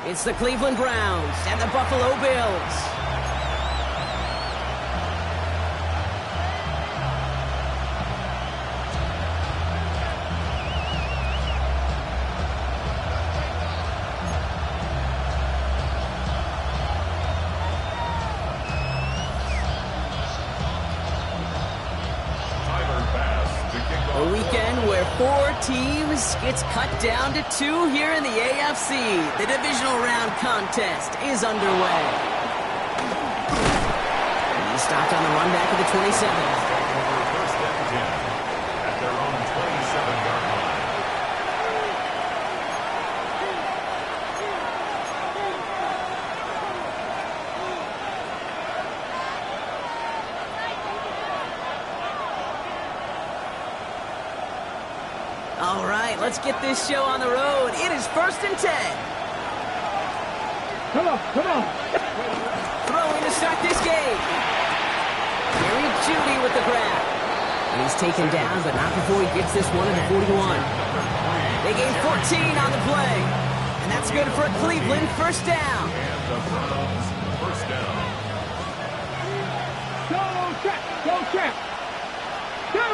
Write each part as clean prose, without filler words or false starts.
It's the Cleveland Browns and the Buffalo Bills. A weekend where 4 teams gets cut down to 2 here in the AFC. The divisional round contest is underway. He stopped on the run back of the 27. First and 10 at their own 27-yard line. All right, let's get this show on the road. It is 1st and 10. Come on. Throwing to start this game. Jerry Jeudy with the grab. And he's taken down, but not before he gets this one at the 41. They gain 14 on the play. And that's good for a Cleveland first down. And the Browns first down. Go check. Go.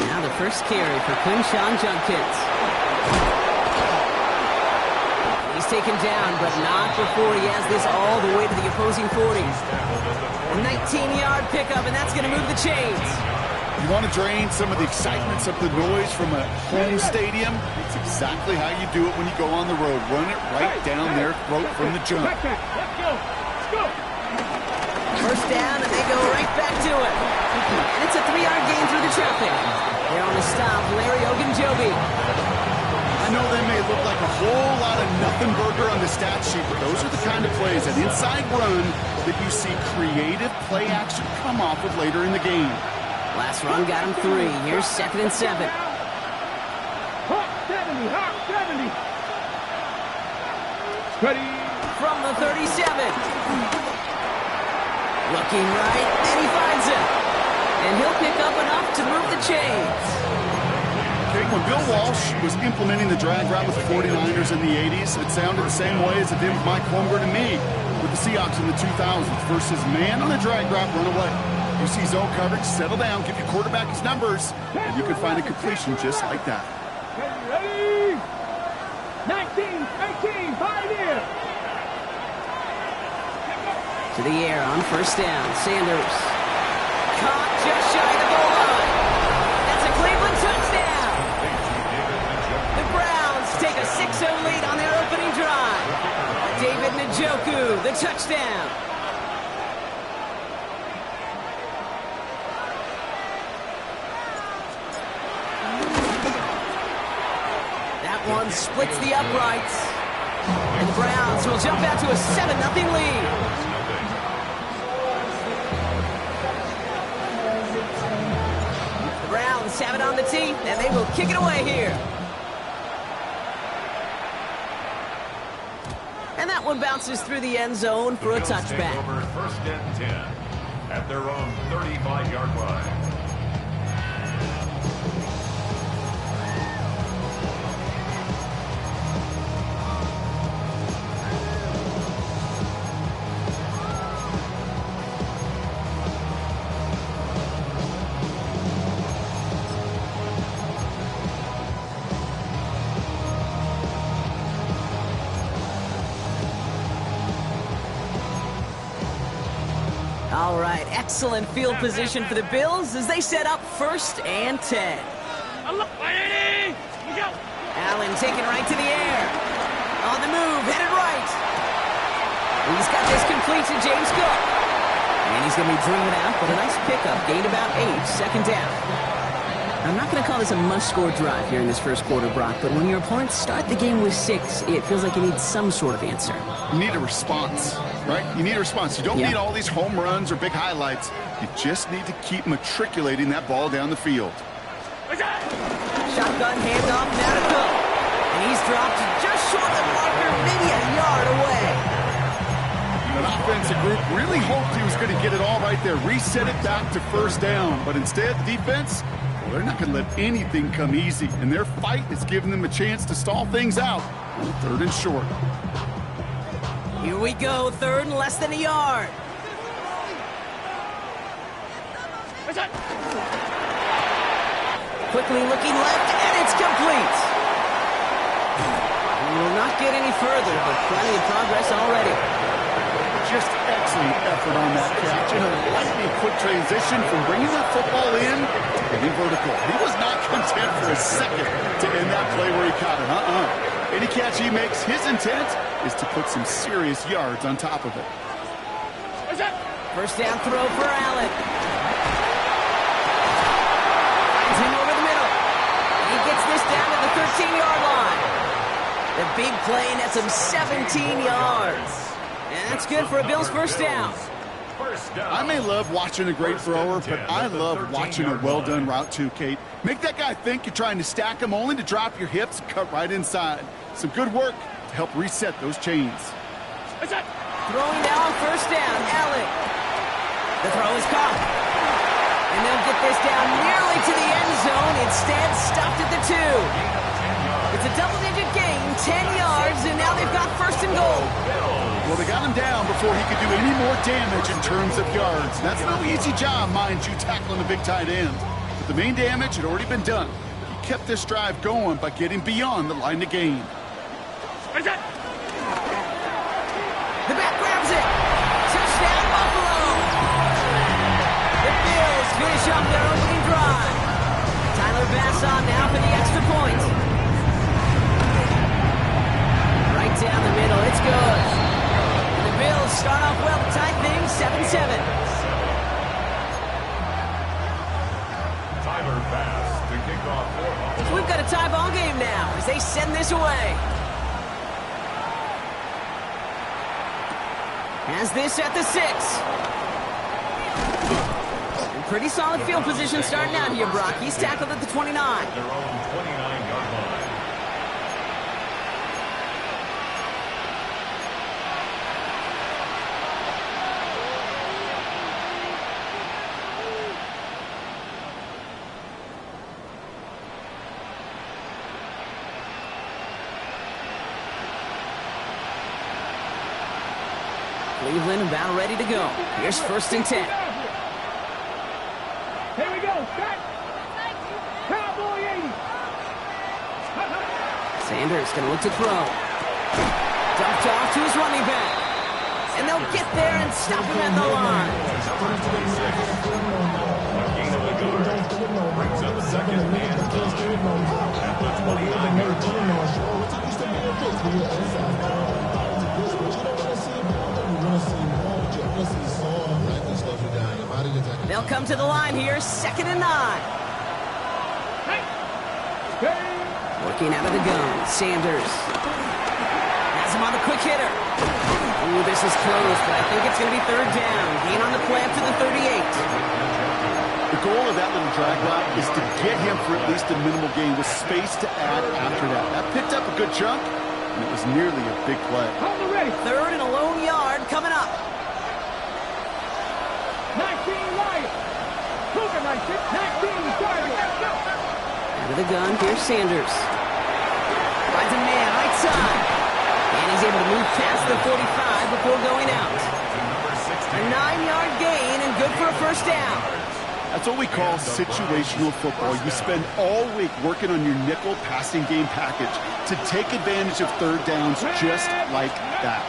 Now the first carry for Quinshawn Judkins. He's taken down, but not before he has this all the way to the opposing 40. A 19-yard pickup, and that's going to move the chains. You want to drain some of the excitement, some of the noise from a home stadium? It's exactly how you do it when you go on the road. Run it right down their throat from the jump. Let's go. First down, and they go right back to it. And it's a 3-yard gain through the traffic. They're on the stop, Larry Ogunjobi. I know they may look like a whole lot of nothing burger on the stat sheet, but those are the kind of plays, an inside run, that you see creative play action come off of later in the game. Last run got him 3. Here's 2nd and 7. Hawk 70. Ready. From the 37. Looking right, and he finds it. And he'll pick up enough to move the chains. Okay, when Bill Walsh was implementing the drag route with the 49ers in the 80s, it sounded the same way as it did with Mike Holmgren and me with the Seahawks in the 2000s versus man on the drag route, run away. You see zone coverage, settle down, give your quarterback his numbers, and you can find a completion just like that. Ready. 19, 18, 5 here. To the air on first down. Sanders. Caught just shy of the goal line. That's a Cleveland touchdown. The Browns take a 6-0 lead on their opening drive. David Njoku, the touchdown. That one splits the uprights. And the Browns will jump out to a 7-0 lead. Have it on the tee, and they will kick it away here. And that one bounces through the end zone for a touchback. Over 1st and 10 at their own 35-yard line. All right, excellent field position for the Bills as they set up 1st and 10. Allen taken right to the air. On the move, headed right. He's got this complete to James Cook. And he's going to be dreaming out, but a nice pickup. Gained about 8, 2nd down. I'm not going to call this a must-score drive here in this first quarter, Brock, but when your opponents start the game with 6, it feels like you need some sort of answer. You need a response, right? You need a response. You don't need all these home runs or big highlights. You just need to keep matriculating that ball down the field. Shotgun handoff now to Cook. And he's dropped just short of the marker, maybe a yard away. An offensive group really hoped he was going to get it all right there, reset it back to 1st down. But instead, the defense Well, they're not going to let anything come easy, and their fight is giving them a chance to stall things out on 3rd and short. Here we go, 3rd and less than a yard. Quickly looking left, and it's complete. We will not get any further, but plenty of progress already. Just excellent effort on that catch, and a lightning quick transition from bringing that football in to getting vertical. He was not content for a second to end that play where he caught it. Any catch he makes, his intent is to put some serious yards on top of it. First down throw for Allen. Finds him over the middle. He gets this down to the 13-yard line. The big play nets him 17 yards. And that's good for a Bills first down. I may love watching a great thrower, but I love watching a well-done route too, Kate. Make that guy think you're trying to stack him only to drop your hips and cut right inside. Some good work to help reset those chains. Throwing now on first down, Allen. The throw is caught. And they'll get this down nearly to the end zone. Instead, stopped at the 2. It's a double-digit gain, 10 yards, and now they've got first and goal. Well, they got him down before he could do any more damage in terms of yards. That's no easy job, mind you, tackling a big tight end. But the main damage had already been done. He kept this drive going by getting beyond the line of gain. The back grabs it. Touchdown, Buffalo. The Bills finish up their opening drive. Tyler Bass on now for the extra point. Right down the middle, it's good. The Bills start off well to tie things 7-7. Tyler Bass to kick off for Buffalo. So we've got a tie ball game now as they send this away. Has this at the 6. And pretty solid field position starting out here, Brock. He's tackled at the 29. Their own 29-yard line. Cleveland about ready to go. Here's first and 10. Here we go. Back. Cowboy 80. Sanders going to look to throw. Dumped off to his running back. And they'll get there and stop him at the line. A gain of a yard. Brings up second and 9 at the 29-yard line. They'll come to the line here, second and 9. Working out of the gun, Sanders. Has him on the quick hitter. Ooh, this is close, but I think it's going to be third down. Gain on the play up to the 38. The goal of that little drag route is to get him for at least a minimal gain with space to add after that. That picked up a good chunk, and it was nearly a big play. Third and a lone yard coming up. 19 Lions. Cougar 19 Chargers. Out of the gun, here's Sanders. Finds a man right side. And he's able to move past the 45 before going out. A 9-yard gain and good for a first down. That's what we call situational football. You spend all week working on your nickel passing game package to take advantage of third downs just like that.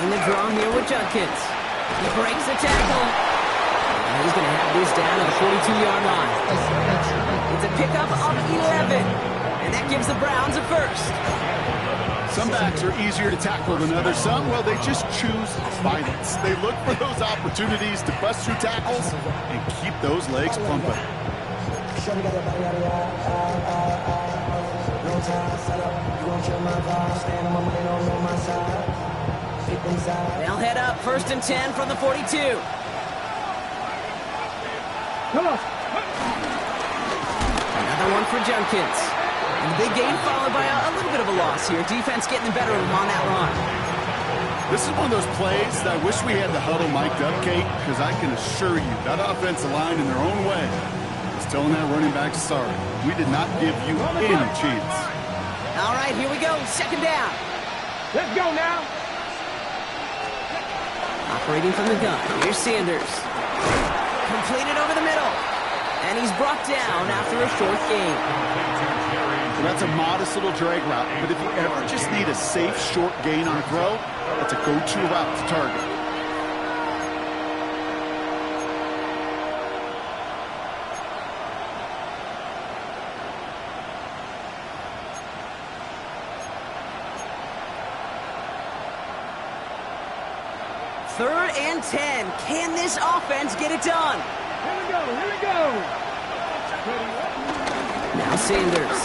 In the draw here with Judkins. He breaks the tackle. And he's going to have this down at the 42-yard line. It's a pickup of 11. And that gives the Browns a first. Some backs are easier to tackle than others. Some, well, they just choose violence. They look for those opportunities to bust through tackles and keep those legs pumping. They'll head up first and 10 from the 42. Come on. Another one for Judkins. And the big gain followed by a little bit of a loss here. Defense getting the better of him on that run. This is one of those plays that I wish we had the huddle mic'd up, Kate, because I can assure you that offensive line in their own way is telling that running back, sorry, we did not give you any chance. All right, here we go. Second down. Let's go now. Operating from the gun. Here's Sanders. Completed over the middle. And he's brought down after a short gain. Well, that's a modest little drag route, but if you ever just need a safe short gain on a throw, that's a go-to route to target. Third and 10. Can this offense get it done? Here we go. Here we go. Now Sanders.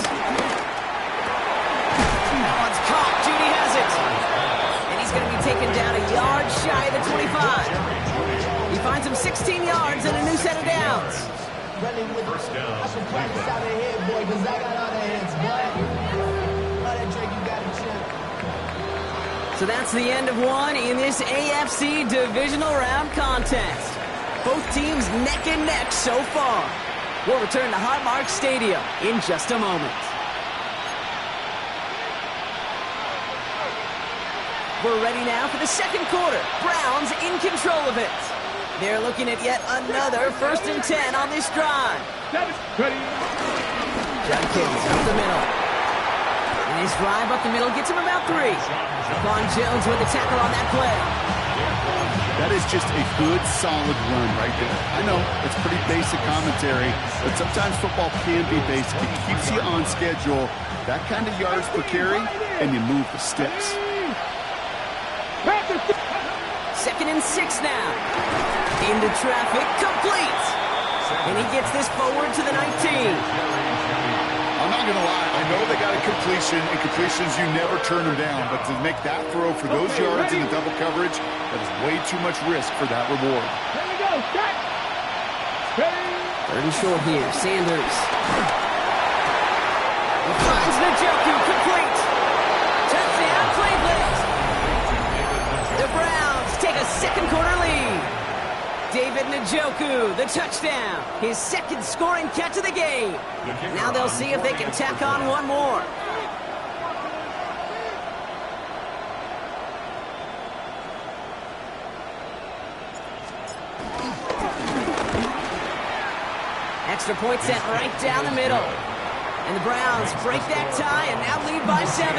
That one's caught. Judy has it. And he's going to be taken down a yard shy of the 25. He finds him 16 yards and a new set of downs. First down. So that's the end of one in this AFC divisional round contest. Both teams neck and neck so far. We'll return to Highmark Stadium in just a moment. We're ready now for the second quarter. Browns in control of it. They're looking at yet another 1st and 10 on this drive. Ready. Judkins up the middle. And his drive up the middle gets him about 3. Vaughn Jones with the tackle on that play. That is just a good, solid run right there. I know, it's pretty basic commentary, but sometimes football can be basic. It keeps you on schedule, that kind of yards per carry, and you move the sticks. 2nd and 6 now. Into traffic, complete. And he gets this forward to the 19. I'm not going to lie, I know they got a completion, and completions, you never turn them down, but to make that throw for those yards in the double coverage, that is way too much risk for that reward. Here we go. Set. Ready. 3rd and short here, Sanders. He finds Njoku, complete. Touchdown, Cleveland. The Browns take a second quarter lead. David Njoku, the touchdown. His second scoring catch of the game. Now they'll see if they can tack on one more. Extra point sent right down the middle. And the Browns break that tie and now lead by 7.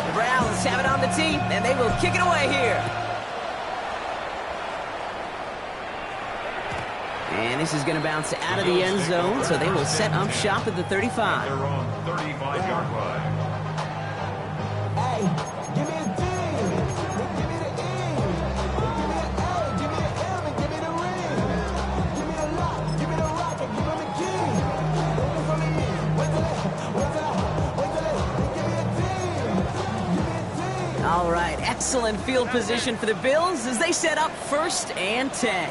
The Browns have it on the tee, and they will kick it away here. And this is going to bounce out of the end zone, so they will set up shop at the 35. They're on 35-yard line. Hey, give me a D. Give me the E. Give me an A. Give me an M and give me the ring. Give me the lock. Give me the rock and give me the key. Don't follow me. Wait till give me a D. Give me a D. All right, excellent field position for the Bills as they set up 1st and 10.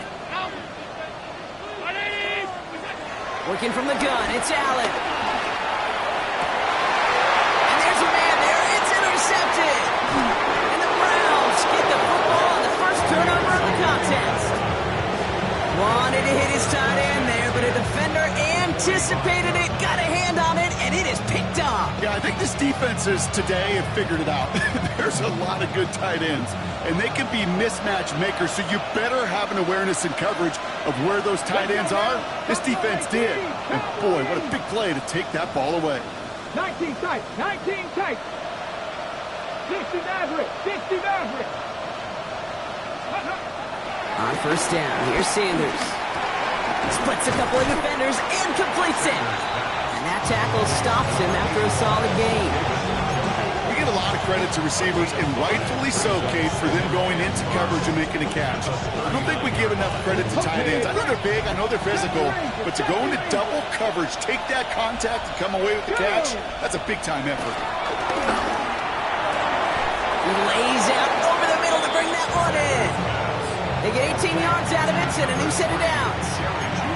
Working from the gun, it's Allen. And there's a man there, it's intercepted. And the Browns get the football on the first turnover of the contest. Wanted to hit his tight end there, but a defender anticipated it, got a hand on it, and it is picked off. Yeah, I think this defenses today have figured it out. There's a lot of good tight ends, and they can be mismatch makers, so you better have an awareness and coverage of where those tight ends are. This defense did. And boy, what a big play to take that ball away. 19 tight. 19 tight. 60 Maverick. 60 Maverick. On 1st down, here's Sanders. Splits a couple of defenders and completes it. And that tackle stops him after a solid gain. We give a lot of credit to receivers, and rightfully so, Kate, for them going into coverage and making a catch. I don't think we give enough credit to tight ends. I know they're big, I know they're physical, but to go into double coverage, take that contact, and come away with the catch, that's a big-time effort. He lays out over the middle to bring that one in. They get 18 yards out of it and a new set of downs.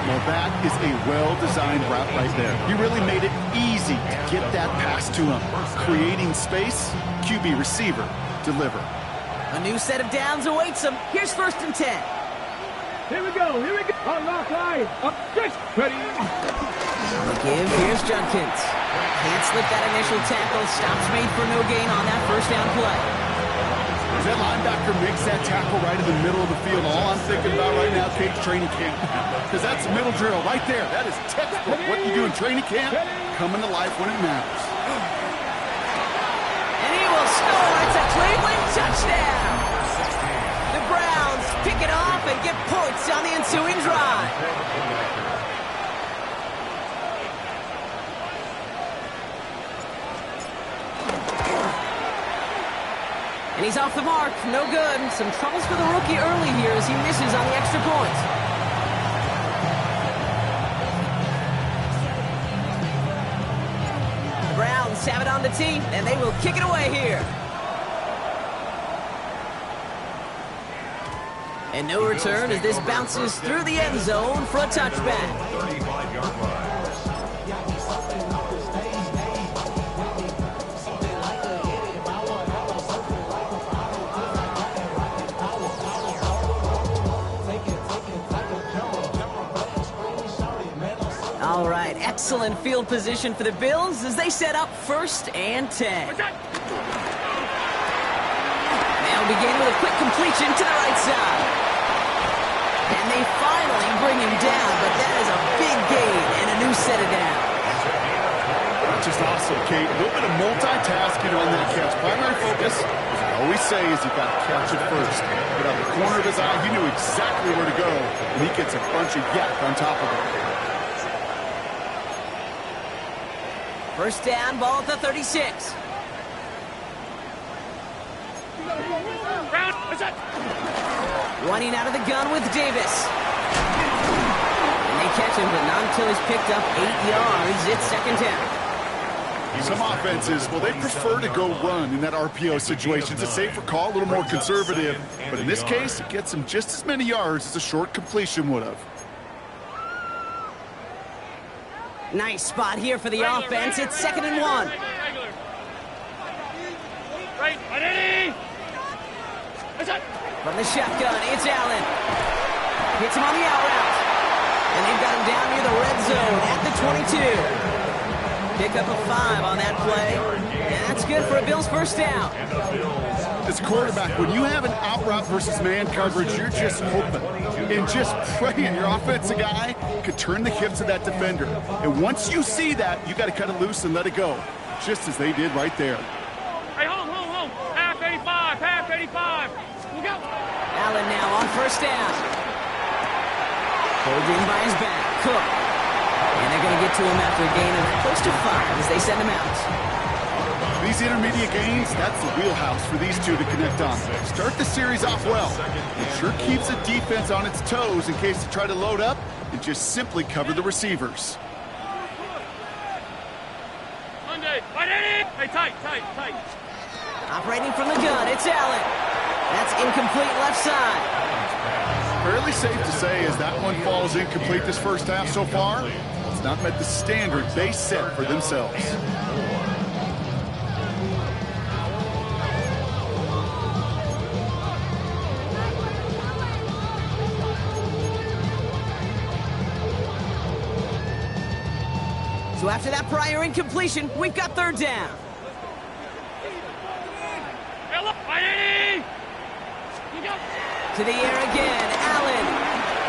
Well, that is a well-designed route right there. He really made it easy to get that pass to him. Creating space, QB receiver, deliver. A new set of downs awaits them. Here's 1st and 10. Here we go. On rock line. Up, six. Ready. The give, here's Judkins. Can't slip that initial tackle. Stops made for no gain on that 1st down play. As that linebacker makes that tackle right in the middle of the field, all I'm thinking about right now, Kate's training camp. Because that's middle drill right there. That is textbook. What you do in training camp, coming to life when it matters. And he will score. It's a Cleveland touchdown. The Browns pick it off and get points on the ensuing drive. And he's off the mark. No good. Some troubles for the rookie early here as he misses on the extra point. The Browns have it on the tee, and they will kick it away here. And no return as this bounces through the end zone for a touchback. 35-yard line. All right, excellent field position for the Bills as they set up 1st and 10. They'll begin with a quick completion to the right side. And they finally bring him down, but that is a big gain and a new set of downs. Just awesome, Kate. A little bit of multitasking on that catch. Primary focus, as I always say, is you've got to catch it first. But out of the corner of his eye, he knew exactly where to go, and he gets a bunch of yak on top of it. 1st down, ball at the 36. Running out of the gun with Davis. And they catch him, but not until he's picked up 8 yards. It's 2nd down. Some offenses, well, they prefer to go run in that RPO situation. It's a safer call, a little more conservative. But in this case, it gets him just as many yards as a short completion would have. Nice spot here for the offense. It's 2nd and 1. From the shotgun, it's Allen. Hits him on the out route. And they've got him down near the red zone at the 22. Pick up a 5 on that play. And that's good for a Bills 1st down. As a quarterback, when you have an out route versus man coverage, you're just hoping and just praying your offensive guy could turn the hips of that defender. And once you see that, you got to cut it loose and let it go, just as they did right there. Hey, home. Half 85. Look out. Allen now on 1st down. Holding by his back, Cook. And they're going to get to him after a gain of close to 5 as they send him out. These intermediate gains, that's the wheelhouse for these two to connect on. Start the series off well. It sure keeps the defense on its toes in case they try to load up and just simply cover the receivers. Hey, tight. Operating from the gun, it's Allen. That's incomplete left side. Fairly safe to say as that one falls incomplete this 1st half so far, it's not met the standard they set for themselves. So after that prior incompletion, we've got 3rd down. To the air again, Allen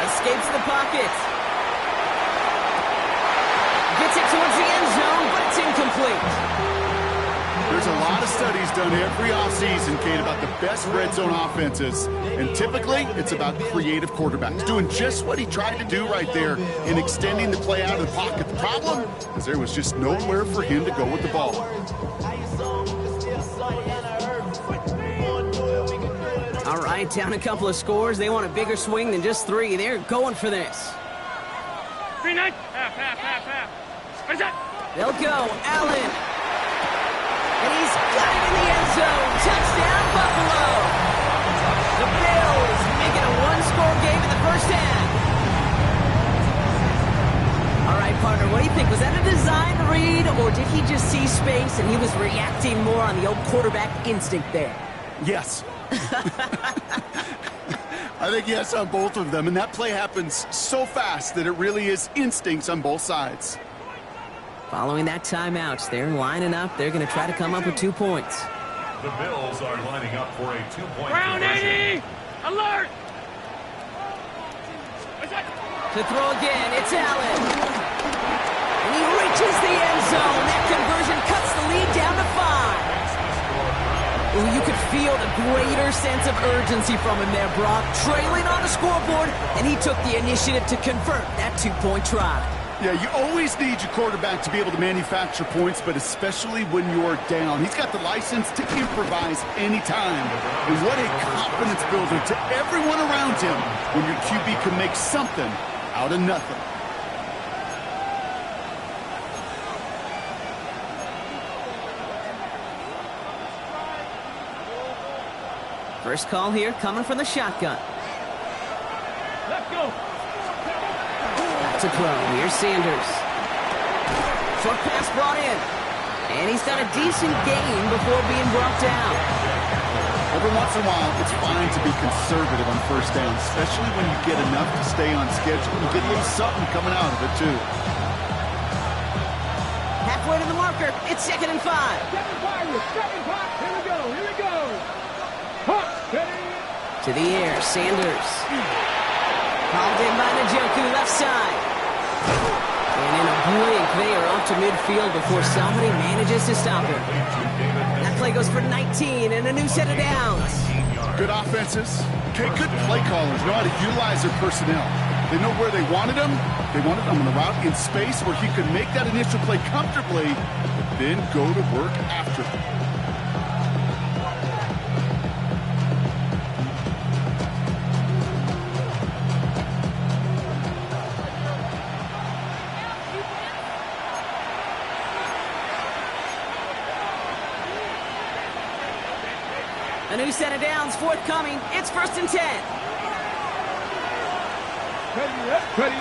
escapes the pocket. Gets it towards the end zone, but it's incomplete. There's a lot of studies done every offseason, Kate, about the best red zone offenses. And typically, it's about creative quarterbacks doing just what he tried to do right there in extending the play out of the pocket. The problem is there was just nowhere for him to go with the ball. All right, down a couple of scores. They want a bigger swing than just 3. They're going for this. 3-9. Half. Where's that? They'll go. Allen. And he's got it in the end zone. Touchdown, Buffalo. The Bills make it a 1-score game in the 1st half. All right, partner, what do you think? Was that a design read, or did he just see space and he was reacting more on the old quarterback instinct there? Yes. I think yes on both of them, and that play happens so fast that it really is instincts on both sides. Following that timeout, they're lining up. They're going to try to come up with 2 points. The Bills are lining up for a 2-point Ground conversion. 80! Alert! To throw again, it's Allen. And he reaches the end zone. That conversion cuts the lead down to 5. Ooh, you could feel the greater sense of urgency from him there, Brock. Trailing on the scoreboard, and he took the initiative to convert that 2-point try. Yeah, you always need your quarterback to be able to manufacture points, but especially when you're down. He's got the license to improvise anytime. And what a confidence builder to everyone around him when your QB can make something out of nothing. First call here coming from the shotgun. Let's go! Back to throw. Here's Sanders. Short pass brought in. And he's done a decent gain before being brought down. Every once in a while, it's fine to be conservative on first down, especially when you get enough to stay on schedule and get a little something coming out of it, too. Halfway to the marker. It's 2nd and 5. 7 5, here we go, here we go! Hop, ready! To the air, Sanders. Called in by Njoku, left side. And in a blink, they are up to midfield before somebody manages to stop him. That play goes for 19 and a new set of downs. Good offenses. Okay, good play callers know how to utilize their personnel. They know where they wanted him. They wanted him on the route in space where he could make that initial play comfortably, but then go to work after. A new set of downs forthcoming. It's 1st and 10. Ready!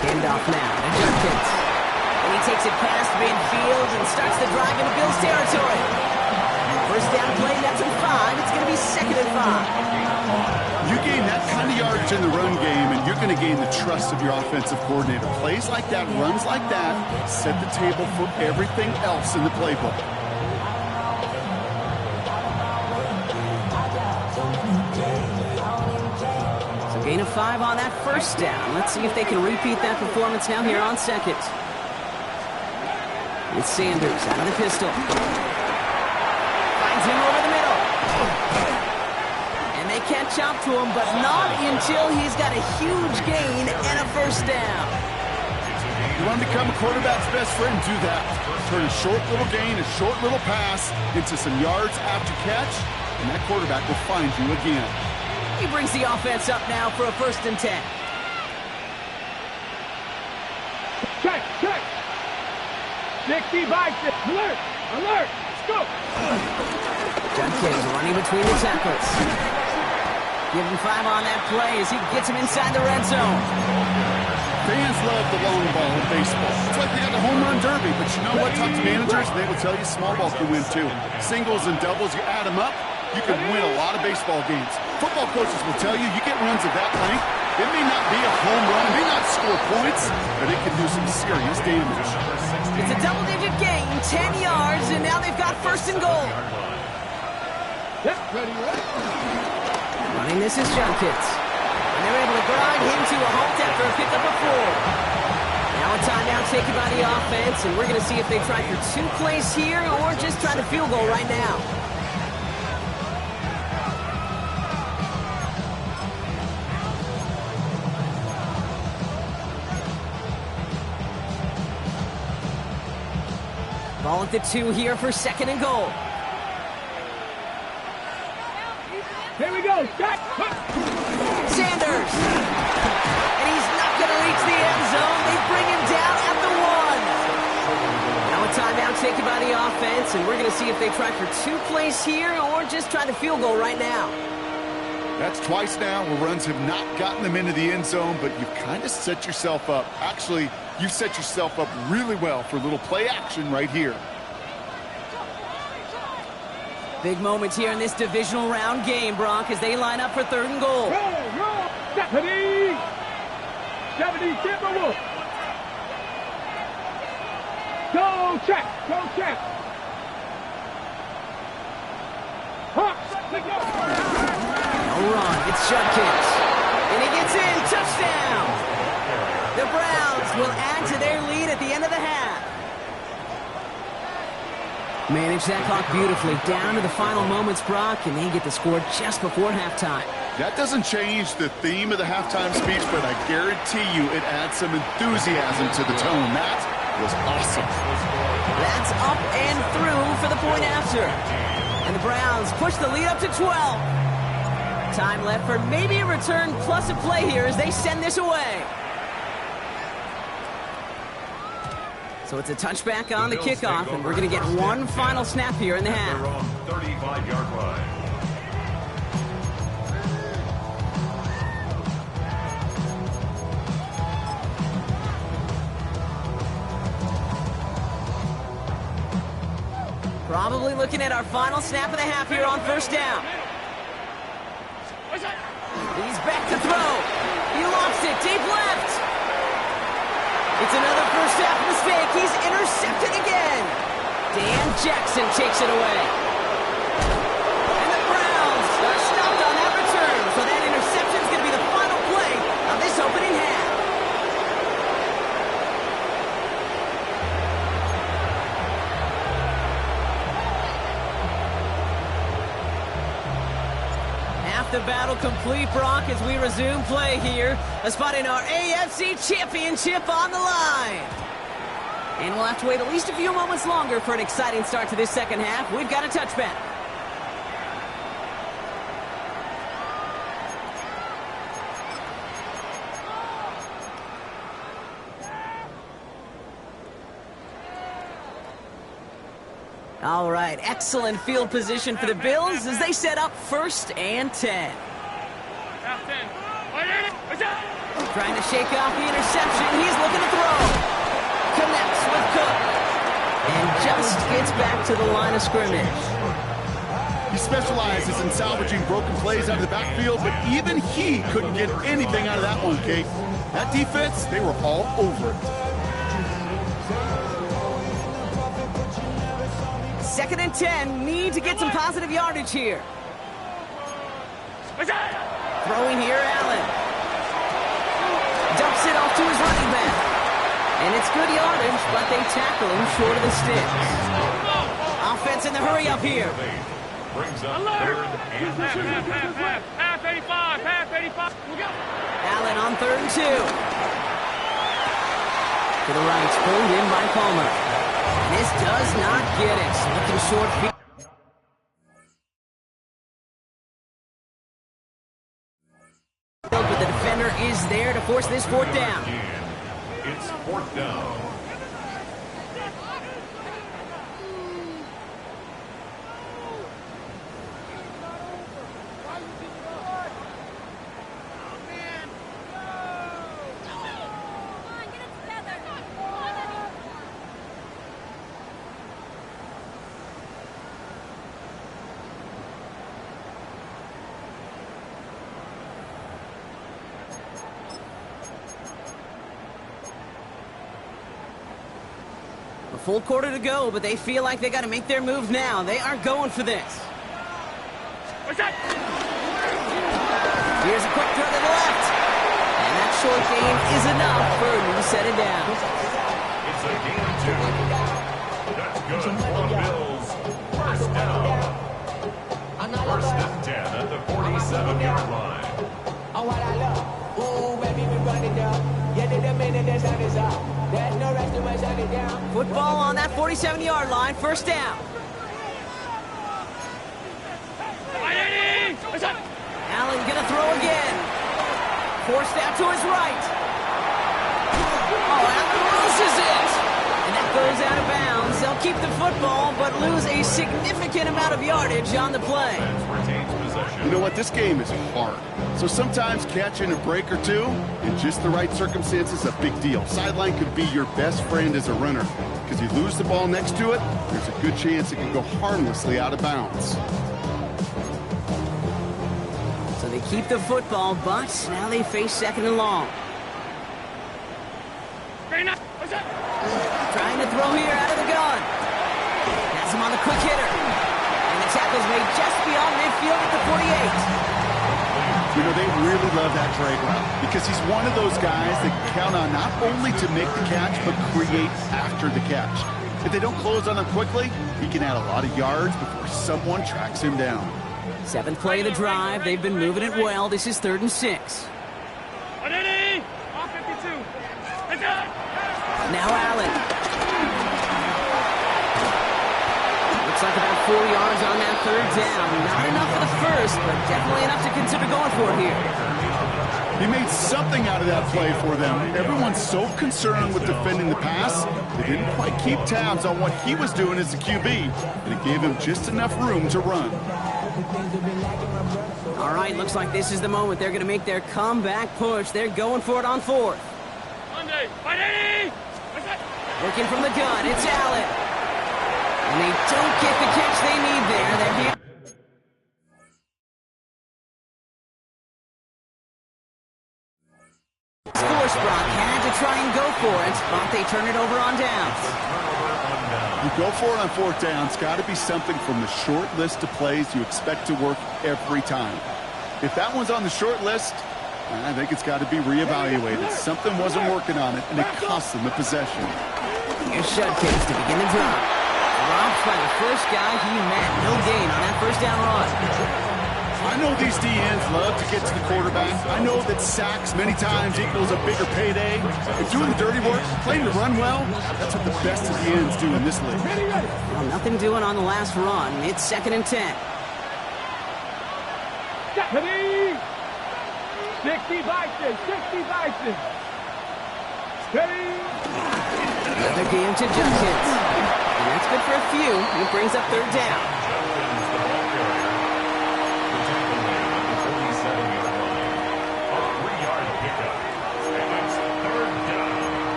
Handoff now to Jenkins. And he takes it past midfield and starts the drive into Bills territory. First down play, that's in 5. It's going to be 2nd and 5. You gain that kind of yardage in the run game, and you're going to gain the trust of your offensive coordinator. Plays like that, runs like that, set the table for everything else in the playbook. Gain of 5 on that first down. Let's see if they can repeat that performance now here on 2nd. It's Sanders out of the pistol. Finds him over the middle. And they catch up to him, but not until he's got a huge gain and a first down. You want to become a quarterback's best friend, do that. Turn a short little gain, a short little pass into some yards after catch, and that quarterback will find you again. He brings the offense up now for a 1st and 10. Check! 60 bikes! Alert! Let's go! Jenkins running between the tackles. Give him 5 on that play as he gets him inside the red zone. Fans love the long ball in baseball. It's like they got the home run derby, but you know what? Talk to managers, and they will tell you small ball can win too. Singles and doubles, you add them up, you can win a lot of baseball games. Football coaches will tell you get runs of that length. It may not be a home run, it may not score points, but it can do some serious damage. It's a double-digit gain, 10 yards, and now they've got 1st and goal. Yep, ready. Running this is Jenkins. And they're able to grind him to a halt after a pickup of 4. Now a timeout taken by the offense, and we're going to see if they try for 2 plays here or just try the field goal right now. Ball at the 2 here for 2nd and goal. Here we go! Check! Sanders! And he's not going to reach the end zone. They bring him down at the 1. Now a timeout taken by the offense, and we're going to see if they try for 2 plays here or just try the field goal right now. That's twice now where runs have not gotten them into the end zone, but you've kind of set yourself up. Actually, you've set yourself up really well for a little play action right here. Big moments here in this divisional round game, Brock, as they line up for 3rd and goal. Roll, Stephanie! Stephanie, Timberwolf! Go check! Go check! Hawks! No run. It's Judkins. And he gets in. Touchdown! The Browns will add to their lead at the end of the half. Manage that clock beautifully down to the final moments, Brock, and they get the score just before halftime. That doesn't change the theme of the halftime speech, but I guarantee you it adds some enthusiasm to the tone. That was awesome. That's up and through for the point after. And the Browns push the lead up to 12. Time left for maybe a return plus a play here as they send this away. So it's a touchback on the kickoff, and we're going to get one final snap here in the half. They're on 35-yard line. Probably looking at our final snap of the half here on 1st down. He's back to throw. He lost it deep left. It's another first half mistake. He's intercepted again. Dan Jackson takes it away. And the Browns are stopped on that return. So that interception is going to be the final play of this opening half. The battle complete, Brock, as we resume play here. A spot in our AFC Championship on the line. And we'll have to wait at least a few moments longer for an exciting start to this second half. We've got a touchback. All right, excellent field position for the Bills as they set up 1st and 10. Trying to shake off the interception. He's looking to throw. Connects with Cook. And just gets back to the line of scrimmage. He specializes in salvaging broken plays out of the backfield, but even he couldn't get anything out of that one, Kate. That defense, they were all over it. 2nd and 10, need to get some positive yardage here. Throwing here, Allen. Dumps it off to his running back. And it's good yardage, but they tackle him short of the sticks. Offense in the hurry up here. Brings up 3rd and 2. Half 85, half 85. Allen on 3rd and 2. To the right, pulled in by Palmer. This does not get it. Looking short feet. But the defender is there to force this 4th down. It's 4th down. A full quarter to go, but they feel like they got to make their move now. They are going for this. Here's a quick throw to the left. And that short gain is enough for a new set it down. It's a gain of 2. That's good for the Bills. 1st down. 1st and 10 at the 47-yard line. Oh, what I love. Ooh, baby, we run it down. Yeah, the minute the sun is up. There's no rest to my shut it down. Football on that 47-yard line, 1st down. Allen gonna throw again. Forced out to his right. Oh, Allen loses it. And that goes out of bounds. They'll keep the football, but lose a significant amount of yardage on the play. Retains possession. You know what? This game is hard. So sometimes catching a break or two in just the right circumstances is a big deal. Sideline could be your best friend as a runner because you lose the ball next to it, there's a good chance it can go harmlessly out of bounds. So they keep the football, but now they face second and long. Trying to throw here out of the gun. Pass him on the quick hitter. And the tackle's made just beyond midfield at the 48. You know, they really love that drag route because he's one of those guys that count on not only to make the catch, but create after the catch. If they don't close on him quickly, he can add a lot of yards before someone tracks him down. 7th play of the drive. They've been moving it well. This is 3rd and 6. Now Allen. Looks like about 4 yards on that 3rd down. Not enough for the first, but definitely enough to consider going for it here. He made something out of that play for them. Everyone's so concerned with defending the pass, they didn't quite keep tabs on what he was doing as a QB, and it gave him just enough room to run. All right, looks like this is the moment. They're going to make their comeback push. They're going for it on 4th. Looking from the gun, it's Allen. And they don't get the catch they need there. They're here. Forsbrock had to try and go for it, but they turn it over on downs. You go for it on 4th down. It's got to be something from the short list of plays you expect to work every time. If that one's on the short list, I think it's got to be reevaluated. Something wasn't working on it, and it cost them the possession. Here's Shudkins to begin the drop. Dropped by the first guy he met. No gain on that 1st down run. I know these DNs love to get to the quarterback. I know that sacks many times equals a bigger payday. But doing the dirty work, playing to run well, that's what the best of the ends do in this league. Well, nothing doing on the last run. It's 2nd and 10. 60 Bison, 60 Bison. Steady. Another game to Judkins. And that's good for a few. It brings up 3rd down.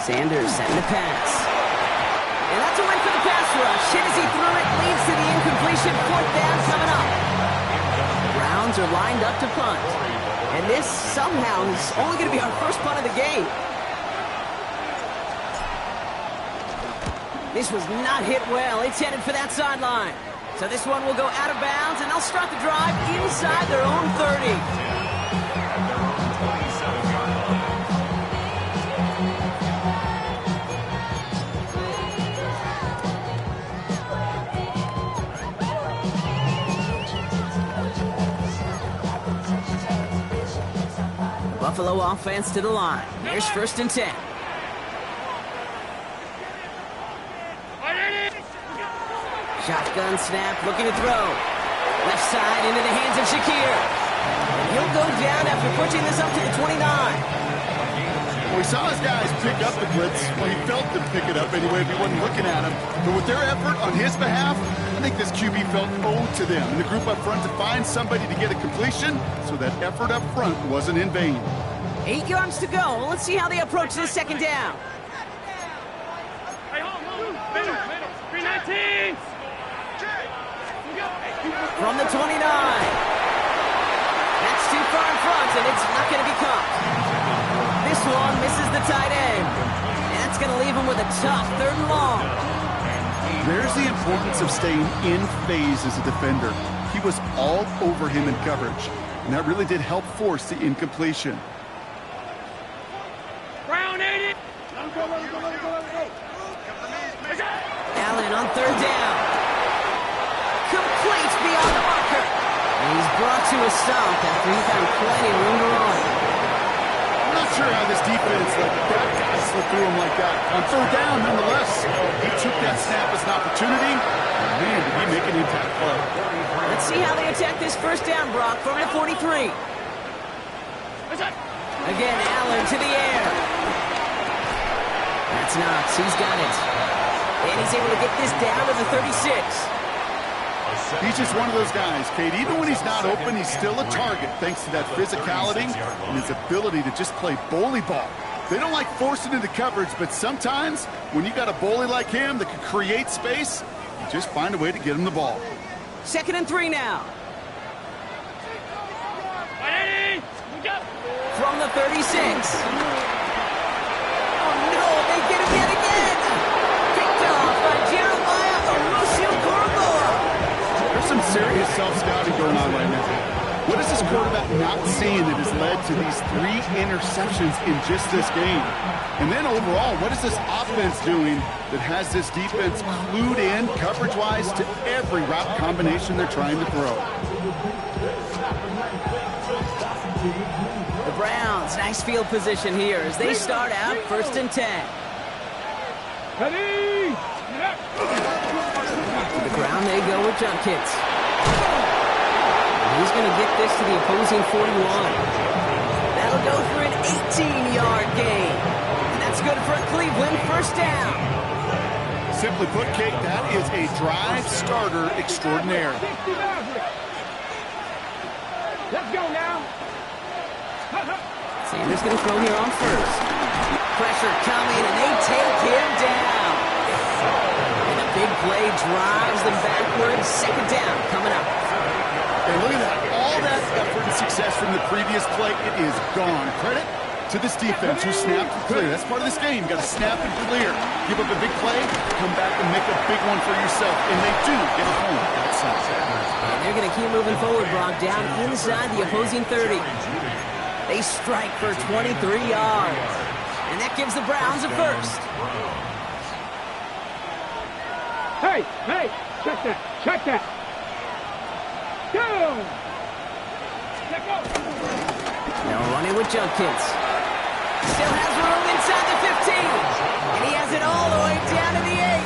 Sanders setting the pass. And that's a win for the pass rush. Hit as he threw it, leads to the incompletion. 4th down coming up. Browns are lined up to punt. And this somehow is only going to be our first punt of the game. This was not hit well. It's headed for that sideline. So this one will go out of bounds, and they'll start the drive inside their own 30. Buffalo offense to the line. Here's 1st and 10. Shotgun snap, looking to throw. Left side into the hands of Shakir. And he'll go down after pushing this up to the 29. We saw his guys pick up the blitz. Well, he felt them pick it up anyway if he wasn't looking at him. But with their effort on his behalf, I think this QB felt owed to them and the group up front to find somebody to get a completion, so that effort up front wasn't in vain. 8 yards to go. Let's see how they approach this 2nd down. From the 29. That's too far in front, and it's not going to be caught. This one misses the tight end. That's going to leave him with a tough 3rd and long. There's the importance of staying in phase as a defender. He was all over him in coverage, and that really did help force the incompletion. Allen on 3rd down. Complete beyond the marker. And he's brought to a stop after he found plenty of room to run. I'm not sure how this defense let that guy slip through him like that. On third down, nonetheless, he took that snap as an opportunity. Man, did he make an impact play. Let's see how they attack this first down, Brock, from the 43. Again, Allen to the air. That's Knox. He's got it. And he's able to get this down to the 36. He's just one of those guys, Kate. Even when he's not open, he's still a target thanks to that physicality and his ability to just play bully ball. They don't like forcing into coverage, but sometimes when you got a bully like him that can create space, you just find a way to get him the ball. 2nd and 3 now. From the 36. Oh, no, they get him yet again. Picked off by Jeremiah Owusu-Koramoah. There's some serious self-scouting going on right now. What is this quarterback not seeing that has led to these 3 interceptions in just this game? And then overall, what is this offense doing that has this defense clued in coverage-wise to every route combination they're trying to throw? The Browns, nice field position here as they start out 1st and 10. Ready? To the ground they go with Junkins. He's going to get this to the opposing 41. That'll go for an 18-yard gain. And that's good for a Cleveland first down. Simply put, Kate, that is a drive starter extraordinaire. Let's go now. Sanders going to throw here on 1st. Pressure coming, and they take him down. And a big play drives them backwards. 2nd down coming up. And look at that. All that effort and success from the previous play, it is gone. Credit to this defense who snapped and clear. That's part of this game. You got to snap and clear. Give up a big play, come back and make a big one for yourself. And they do get it home. That's And they're going to keep moving forward, Brock, down inside the opposing 30. They strike for 23 yards. And that gives the Browns a first. Hey, check that. Go! Let go! Now running with Junkins. Still has room inside the 15. And he has it all the way down to the 8.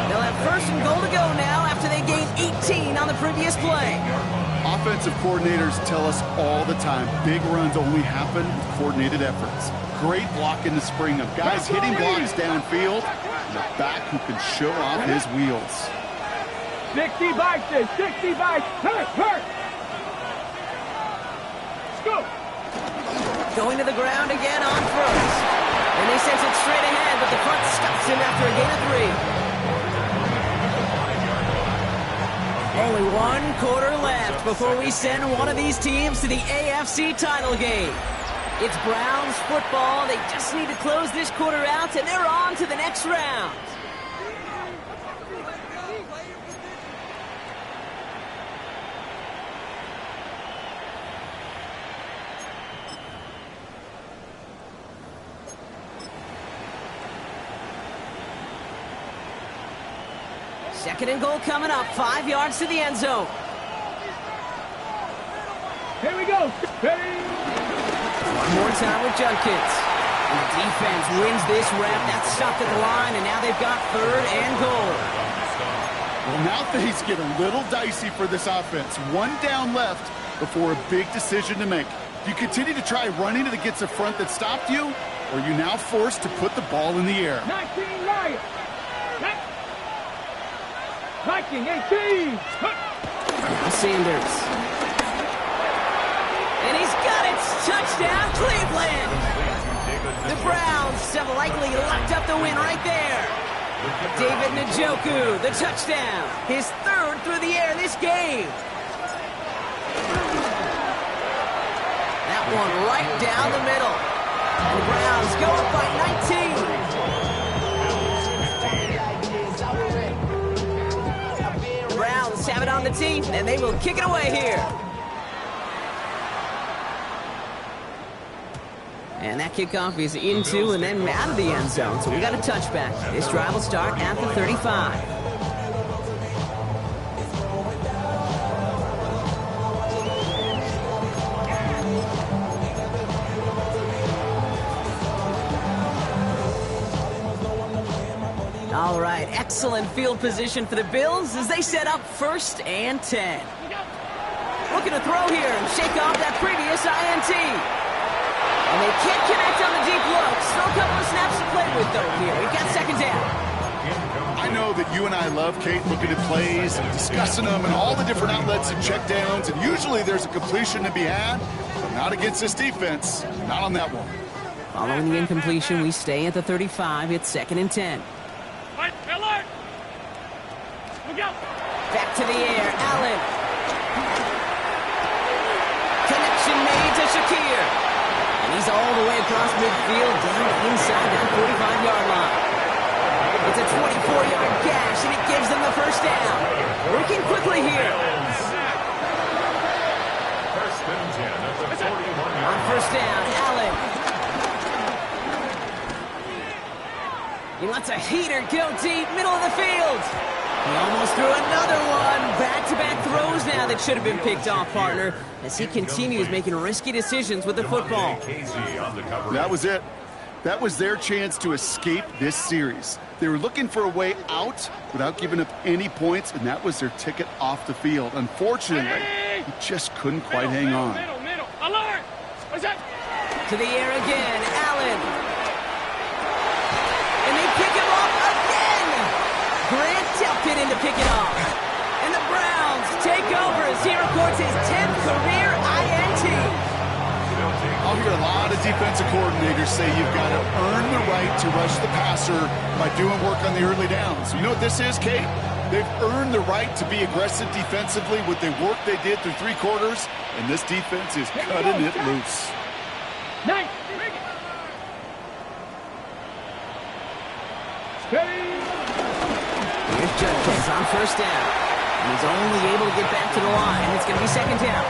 They'll have 1st and goal to go now after they gained 18 on the previous play. Offensive coordinators tell us all the time, big runs only happen with coordinated efforts. Great block in the spring of guys hitting blocks downfield, and a back who can show off his wheels. 60 bites, 60 bites. Hurt. Let's go. Going to the ground again on 1st. And they sent it straight ahead, but the front stops him after a gain of 3. Only 1 quarter left before we send one of these teams to the AFC title game. It's Browns football. They just need to close this quarter out, and they're on to the next round. Second and goal coming up, 5 yards to the end zone. Here we go. Ready? One more time with Junkins. And the defense wins this rep. That's stopped at the line, and now they've got 3rd and goal. Well, now things get a little dicey for this offense. 1 down left before a big decision to make. Do you continue to try running it against a front that stopped you, or are you now forced to put the ball in the air? 19 Lions. Viking 18. Sanders. And he's got it. Touchdown, Cleveland. The Browns have likely locked up the win right there. David Njoku, the touchdown. His 3rd through the air this game. That one right down the middle. And the Browns go up by 19. Browns have it on the team, and they will kick it away here. And that kickoff is into and then out of the end zone, so we got a touchback. This drive will start at the 35. All right, excellent field position for the Bills as they set up 1st and 10. Looking to throw here and shake off that previous INT. And they can't connect on the deep look. Still a couple of snaps to play with, though, here. We've got 2nd down. I know that you and I love, Kate, looking at plays and discussing them and all the different outlets and checkdowns, and usually there's a completion to be had, but not against this defense. Not on that one. Following the incompletion, we stay at the 35. It's 2nd and 10. Alert! Look out! Back to the air, Allen. Connection made to Shakir. And he's all the way across midfield, down inside that 45-yard line. It's a 24-yard gash, and it gives them the 1st down. Working quickly here. 1st and 10 at the 41-yard On 1st down, Allen. He lets a heater go deep, middle of the field. He almost threw another one. Back-to-back throws now that should have been picked off, partner, as he continues making risky decisions with the football. That was it. That was their chance to escape this series. They were looking for a way out without giving up any points, and that was their ticket off the field. Unfortunately, he just couldn't quite hang on. Middle. Alert! What's that? To the air again, Allen. And they pick him off again. Grant Delpit in to pick it off. And the Browns take over as he records his 10th career INT. I'll hear a lot of defensive coordinators say you've got to earn the right to rush the passer by doing work on the early downs. You know what this is, Kate? They've earned the right to be aggressive defensively with the work they did through 3 quarters, and this defense is cutting it loose. Nice! Steady! Here's Judkins on 1st down. And he's only able to get back to the line. It's going to be 2nd down.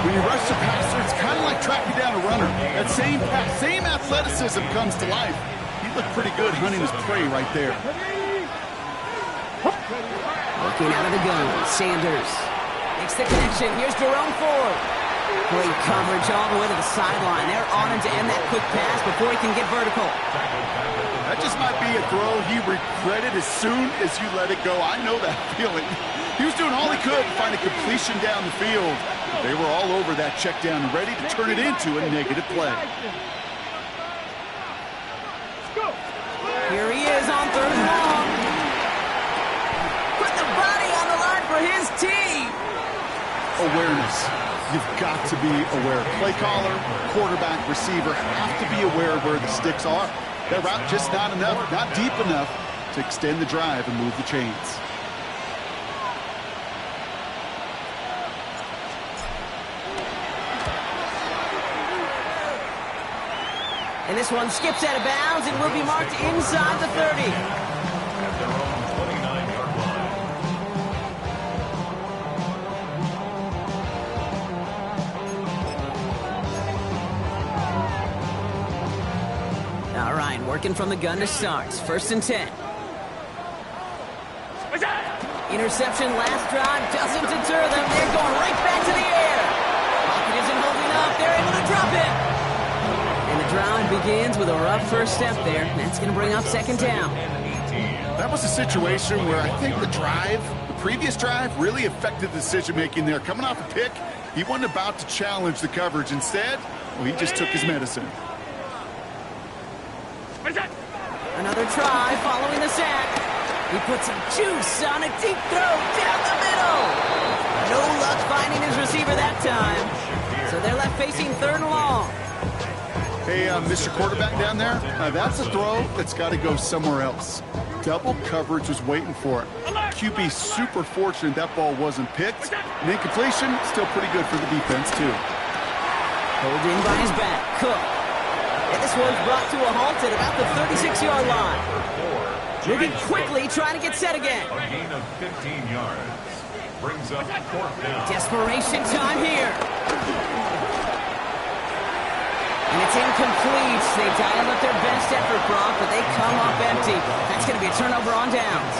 When you rush the passer, it's kind of like tracking down a runner. That same pass, same athleticism comes to life. He looked pretty good hunting his prey right there. Looking out of the gun, Sanders makes the connection. Here's Jerome Ford. Great coverage all the way to the sideline. They're on him to end that quick pass before he can get vertical. That just might be a throw he regretted as soon as you let it go. I know that feeling. He was doing all he could to find a completion down the field. They were all over that check down and ready to turn it into a negative play. Here he is on 3rd and long. Put the body on the line for his team. Awareness. You've got to be aware. Play caller, quarterback, receiver have to be aware of where the sticks are. That route just not enough, not deep enough to extend the drive and move the chains. And this one skips out of bounds and will be marked inside the 30. At their own 29-yard line. All right, working from the gun to start. 1st and 10. Interception last drive doesn't deter them. They're going right back to the air. Pocket isn't holding up. They're able to drop it. And the drive begins with a rough 1st step there. That's going to bring up 2nd down. That was a situation where I think the previous drive, really affected the decision-making there. Coming off a pick, he wasn't about to challenge the coverage. Instead, well, he just took his medicine. Another try following the sack. He puts some juice on a deep throw down the middle. No luck finding his receiver that time. So they're left facing 3rd and long. Hey, Mr. Quarterback down there, that's a throw that's got to go somewhere else. Double coverage was waiting for it. QB super fortunate that ball wasn't picked. And incompletion, still pretty good for the defense, too. Pulled in by his back, Cook. And this one's brought to a halt at about the 36-yard line. Moving quickly, trying to get set again. A gain of 15 yards. Brings up 4th down. Desperation time here. And it's incomplete. They dialed up their best effort, Brock, but they come up empty. That's going to be a turnover on downs.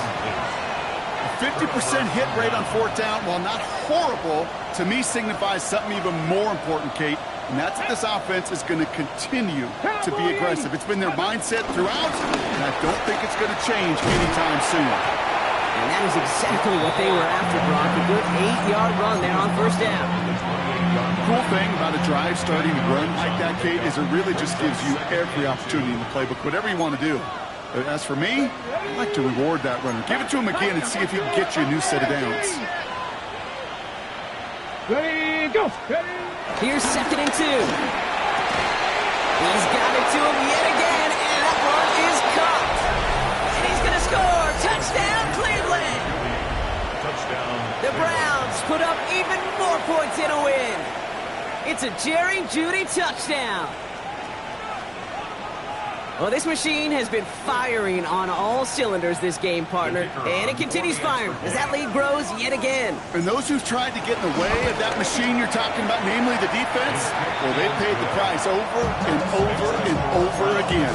A 50% hit rate on 4th down, while not horrible, to me signifies something even more important, Kate. And that's what this offense is going to continue to be aggressive. It's been their mindset throughout, and I don't think it's going to change anytime soon. And that is exactly what they were after, Brock. A good 8-yard run there on first down. Cool thing about a drive starting run like that, Kate, is it really just gives you every opportunity in the playbook, whatever you want to do. As for me, I like to reward that runner. Give it to him again and see if he can get you a new set of downs. Ready, go. Ready. Here's 2nd and 2. He's got it to him yet again, and that one is caught. And he's going to score. Touchdown, Cleveland. Touchdown. The Browns put up even more points in a win. It's a Jerry Jeudy touchdown. Well, this machine has been firing on all cylinders this game, partner. And it continues firing as that lead grows yet again. And those who've tried to get in the way of that machine you're talking about, namely the defense, well, they paid the price over and over and over again.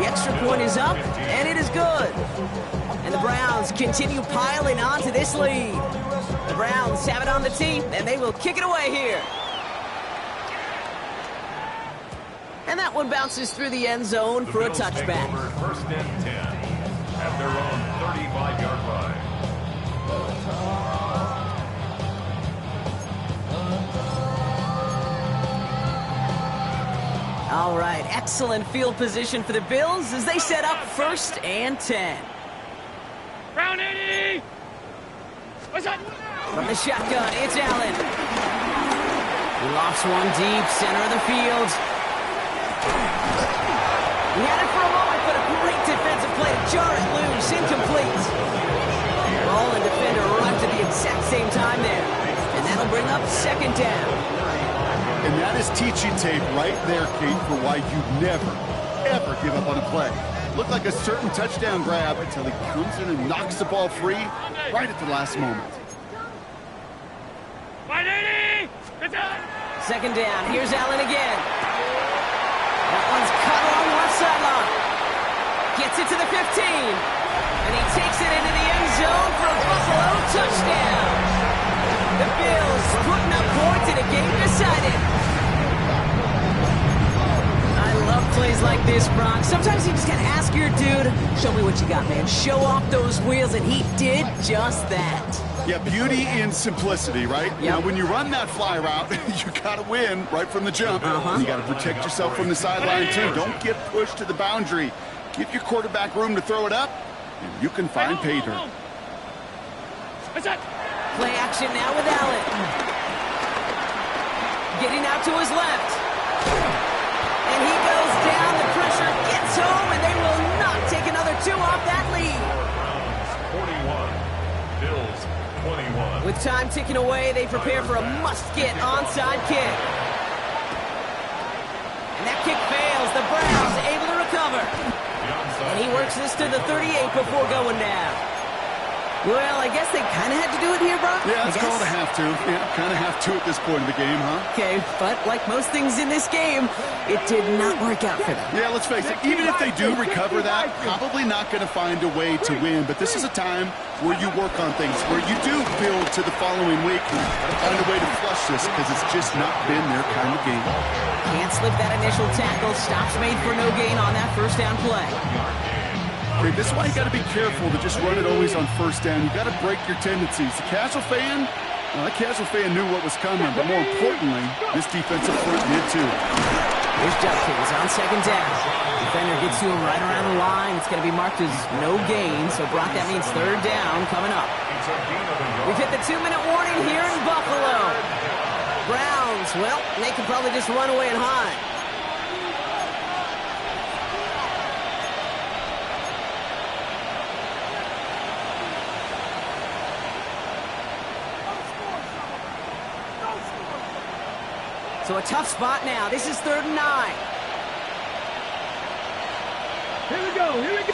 The extra point is up, and it is good. And the Browns continue piling onto this lead. The Browns have it on the tee, and they will kick it away here. And that one bounces through the end zone for a touchback. First and 10 at their own 35-yard line. All right, excellent field position for the Bills as they set up 1st and 10. Round 80. What's that? From the shotgun, it's Allen. He lofts one deep, center of the field. He had it for a moment, but a great defensive play to jar it loose, incomplete. Ball and defender arrived at the exact same time there. And that'll bring up 2nd down. And that is teaching tape right there, Kate, for why you never, ever give up on a play. Looked like a certain touchdown grab until he comes in and knocks the ball free right at the last moment. 180. 2nd down, here's Allen again. That one's cut along left sideline. Gets it to the 15. And he takes it into the end zone for a Buffalo touchdown. The Bills putting up points in a game decided. I love plays like this, Brock. Sometimes you just gotta ask your dude, show me what you got, man. Show off those wheels, and he did just that. Yeah, beauty in simplicity, right? Yep. Now, when you run that fly route, you got to win right from the jump. And you got to protect yourself from the sideline, too. Don't get pushed to the boundary. Give your quarterback room to throw it up, and you can find pay dirt. What's that? Play action now with Allen. Getting out to his left. And he goes down. The pressure gets home, and they will not take another 2 off that lead. Browns 41. Bills 21. With time ticking away, they prepare for a must-get onside kick. And that kick fails. The Browns able to recover. And he works this to the 38 before going down. Well, I guess they kind of had to do it here, Brock. Yeah, it's called a have to. Yeah, kind of have to at this point in the game, huh? Okay, but like most things in this game, it did not work out for them. Yeah, let's face it, even if they do recover that, probably not going to find a way to win. But this is a time where you work on things, where you do build to the following week. Got to find a way to flush this because it's just not been their kind of game. Can't slip that initial tackle. Stops made for no gain on that first down play. Okay, this is why you got to be careful to just run it always on first down. You got to break your tendencies. The casual fan, well, that casual fan knew what was coming, but more importantly, this defensive front did too. Here's Judkins on 2nd down. Defender gets to him right around the line. It's going to be marked as no gain, so Brock, that means 3rd down coming up. We've hit the 2-minute warning here in Buffalo. Browns, well, they can probably just run away and hide. So a tough spot now. This is 3rd and 9. Here we go. Here we go.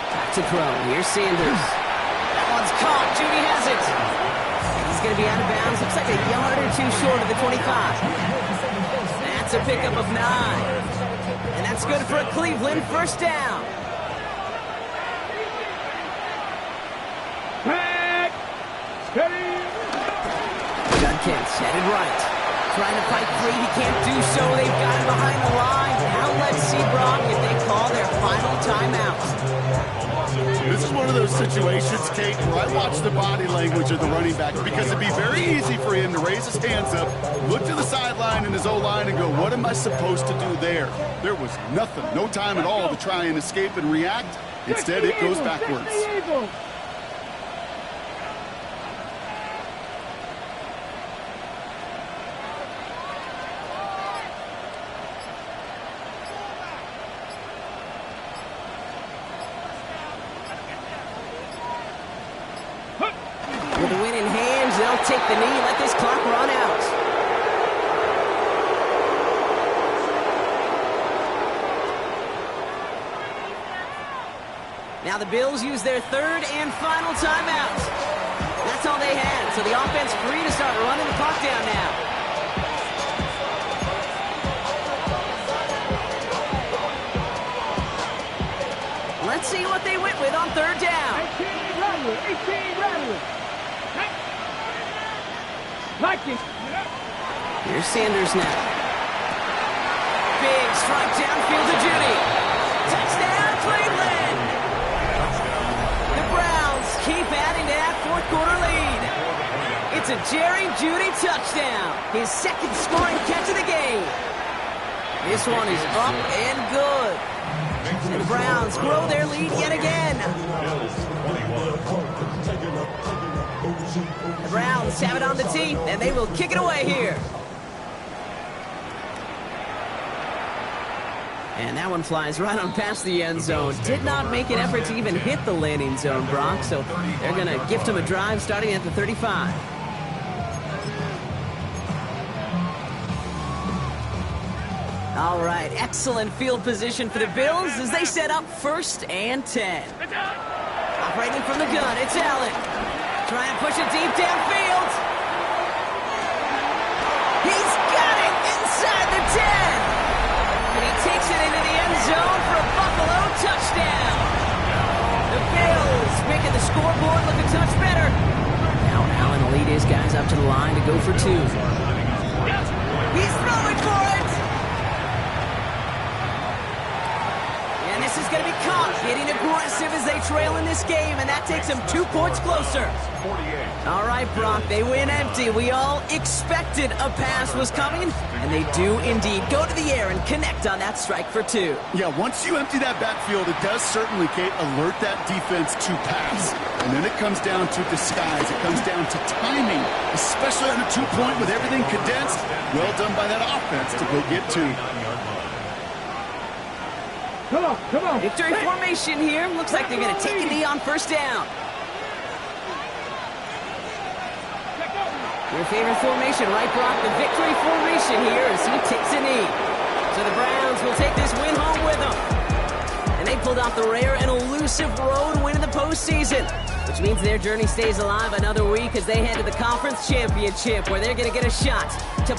Back to throw. Here's Sanders. That one's caught. Jeudy has it. And he's going to be out of bounds. Looks like a yard or 2 short of the 25. That's a pickup of 9. And that's good for a Cleveland 1st down. Back. Steady. Judkins headed right. Trying to fight free, he can't do so. They've got him behind the line. Now let's see, Brock, if they call their final timeout. This is one of those situations, Kate, where I watch the body language of the running back because it'd be very easy for him to raise his hands up, look to the sideline in his O-line and go, what am I supposed to do there? There was nothing, no time at all to try and escape and react. Instead, it goes backwards. With the win in hands, they'll take the knee, let this clock run out. Now the Bills use their third and final timeout. That's all they had, so the offense free to start running the clock down now. Let's see what they went with on third down. 18 rattle. Like it. Here's Sanders now. Big strike downfield to Judy. Touchdown, Cleveland! The Browns keep adding to that fourth quarter lead. It's a Jerry Judy touchdown. His second scoring catch of the game. This one is up and good. And the Browns grow their lead yet again. The Browns have it on the tee, and they will kick it away here. And that one flies right on past the end zone. Did not make an effort to even hit the landing zone, Brock, so they're going to gift him a drive starting at the 35. All right, excellent field position for the Bills as they set up 1st and 10. Operating from the gun, it's Allen. Trying to push it deep downfield. He's got it inside the 10. And he takes it into the end zone for a Buffalo touchdown. The Bills making the scoreboard look a touch better. Now Allen will lead his guys up to the line to go for 2. He's throwing for it. And this is going to be caught, getting aggressive as they trail in this game, and that takes them 2 points closer. All right, Brock, they win empty. We all expected a pass was coming, and they do indeed go to the air and connect on that strike for 2. Yeah, once you empty that backfield, it does certainly, Kate, alert that defense to pass. And then it comes down to disguise. It comes down to timing, especially on a 2-point with everything condensed. Well done by that offense to go get 2. Come on. Victory formation here. Looks like they're going to take a knee on 1st down. Your favorite formation, right, Brock? The victory formation here as he takes a knee. So the Browns will take this win home with them. And they pulled off the rare and elusive road win in the postseason, which means their journey stays alive another week as they head to the conference championship, where they're going to get a shot to